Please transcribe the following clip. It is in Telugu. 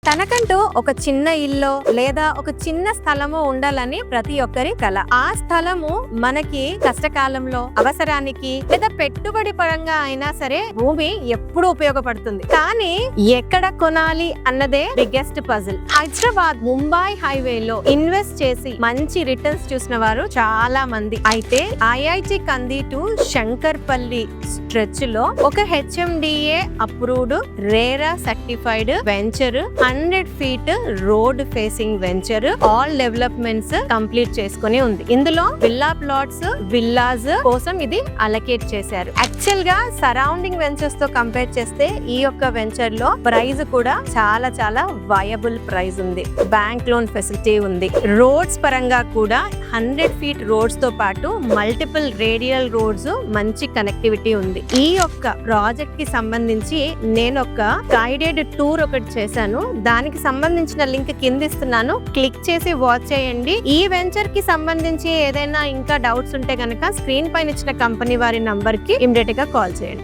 తనకంటూ ఒక చిన్న ఇల్లు లేదా ఒక చిన్న స్థలము ఉండాలని ప్రతి ఒక్కరి కల. ఆ స్థలము మనకి కష్టకాలంలో, అవసరానికి లేదా పెట్టుబడి పరంగా అయినా సరే భూమి ఎప్పుడు ఉపయోగపడుతుంది. కానీ ఎక్కడ కొనాలి అన్నదే బిగ్గెస్ట్ పజిల్. హైదరాబాద్ ముంబై హైవేలో ఇన్వెస్ట్ చేసి మంచి రిటర్న్స్ చూసిన వారు చాలా మంది. అయితే ఐఐటి కంది టు శంకర్పల్లి స్ట్రెచ్ లో ఒక HMDA approved RERA certified venture 100 feet road facing venture all developments complete చేసుకుని ఉంది. ఇందులో విల్లా ప్లాట్స్, విల్లాస్ కోసం ఇది అలొకేట్ చేశారు. యాక్చువల్ గా సరౌండింగ్ వెంచర్స్ తో కంపేర్ చేస్తే ఈ యొక్క వెంచర్ లో ప్రైస్ కూడా చాలా చాలా వయబుల్ ప్రైస్ ఉంది. బ్యాంక్ లోన్ ఫెసిలిటీ ఉంది. రోడ్స్ పరంగా కూడా 100 ఫీట్ రోడ్స్ తో పాటు మల్టిపుల్ రేడియల్ రోడ్స్, మంచి కనెక్టివిటీ ఉంది. ఈ యొక్క ప్రాజెక్ట్ కి సంబంధించి నేను ఒక గైడెడ్ టూర్ ఒకటి చేశాను. దానికి సంబంధించిన లింక్ కింద ఇస్తున్నాను, క్లిక్ చేసి వాచ్ చేయండి. ఈ వెంచర్ కి సంబంధించి ఏదైనా ఇంకా డౌట్స్ ఉంటే గనక స్క్రీన్ పైన ఇచ్చిన కంపెనీ వారి నంబర్ కి ఇమిడియట్ గా కాల్ చేయండి.